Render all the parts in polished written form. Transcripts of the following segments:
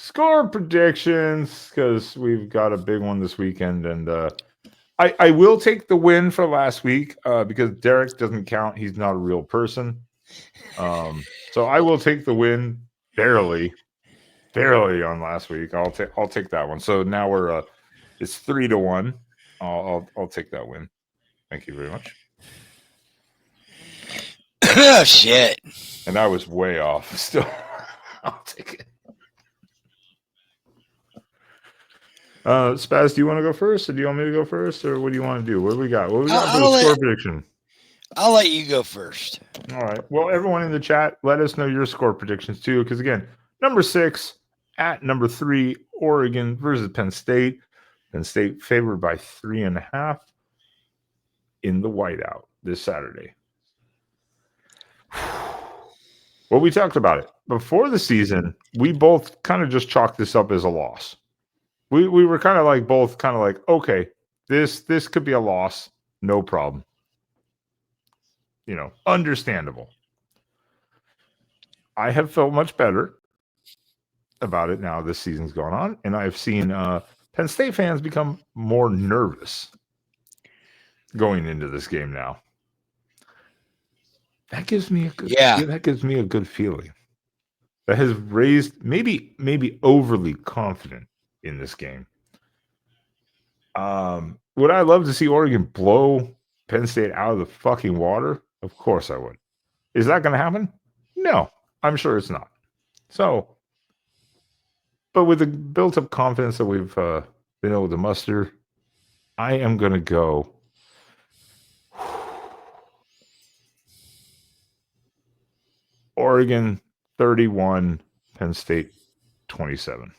Score predictions, because we've got a big one this weekend, and I will take the win for last week because Derek doesn't count. He's not a real person. So I will take the win barely on last week. I'll take that one. So now we're it's 3-1. I'll take that win. Thank you very much. Oh shit! And I was way off. Still, I'll take it. Spaz, do you want to go first, or do you want me to go first, or what do you want to do? What do we got? What do we got for the score prediction? I'll let you go first. All right. Well, everyone in the chat, let us know your score predictions too, because again, number 6 at number 3, Oregon versus Penn State. Penn State favored by 3.5 in the whiteout this Saturday. Well, we talked about it before the season. We both kind of just chalked this up as a loss. We were kind of like both kind of like, okay, this could be a loss, no problem. You know, understandable. I have felt much better about it now this season's gone on, and I've seen Penn State fans become more nervous going into this game now. That gives me a good that gives me a good feeling. That has raised maybe overly confident in this game. Would I love to see Oregon blow Penn State out of the fucking water? Of course I would. Is that going to happen? No, I'm sure it's not. So, but with the built-up confidence that we've been able to muster, I am going to go Oregon 31, Penn State 27.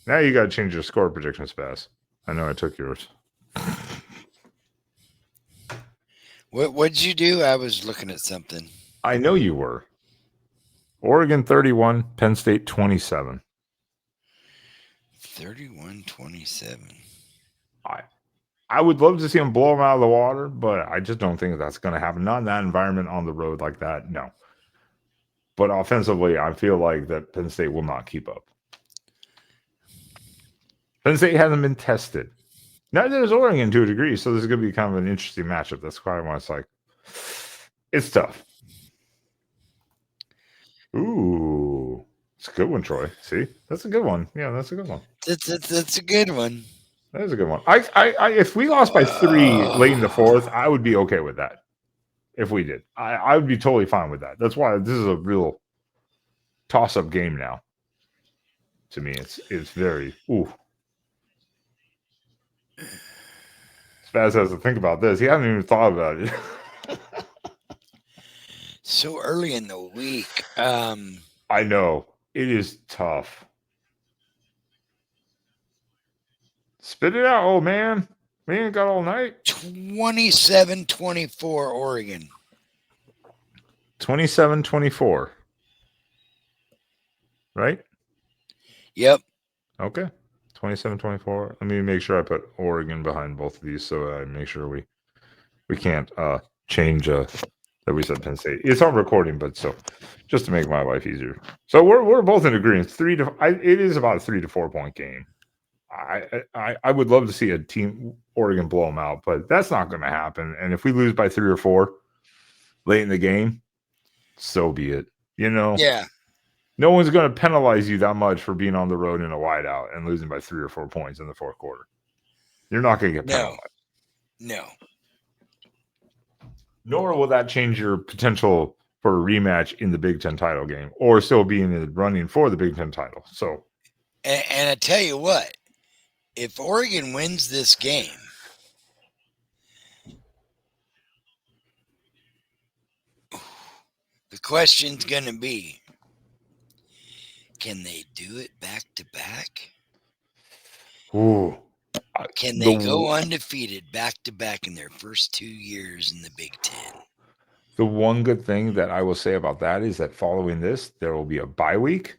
Now you got to change your score predictions, Bass. I know I took yours. What'd you do? I was looking at something. I know you were. Oregon 31, Penn State 27. 31-27. I would love to see them blow them out of the water, but I just don't think that's going to happen. Not in that environment on the road like that, no. But offensively, I feel like that Penn State will not keep up. Penn State hasn't been tested. Neither is Oregon to a degree, so this is going to be kind of an interesting matchup. That's why it's like, it's tough. Ooh, it's a good one, Troy. See, that's a good one. Yeah, that's a good one. That's a good one. That is a good one. If we lost by 3 late in the fourth, I would be okay with that. If we did, I would be totally fine with that. That's why this is a real toss-up game now. To me, it's very ooh. Spaz has to think about this. He hasn't even thought about it. So early in the week. I know. It is tough. Spit it out, old man. We ain't got all night. 27-24 Oregon. 27-24. Right? Yep. Okay. 27-24. Let me make sure I put Oregon behind both of these so I make sure we can't change that we said Penn State. It's on recording, but so just to make my life easier. So we're both in agreement. It is about a 3 to 4 point game. I would love to see a team Oregon blow them out, but that's not going to happen. And if we lose by 3 or 4 late in the game, so be it. You know? Yeah. No one's going to penalize you that much for being on the road in a whiteout and losing by 3 or 4 points in the fourth quarter. You're not going to get penalized. No. Nor will that change your potential for a rematch in the Big Ten title game or still be in the running for the Big Ten title. So, and I tell you what, if Oregon wins this game, the question's going to be, can they do it back to back? Ooh. Can they go undefeated back to back in their first 2 years in the Big Ten? The one good thing that I will say about that is that following this, there will be a bye week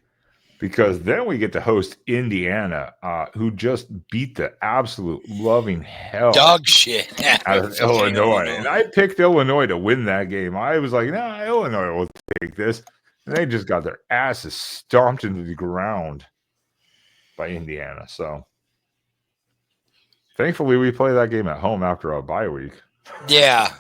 because then we get to host Indiana, who just beat the absolute loving hell dog shit out of Illinois. And I picked Illinois to win that game. I was like, Illinois will take this. And they just got their asses stomped into the ground by Indiana. So thankfully, we play that game at home after a bye week. Yeah.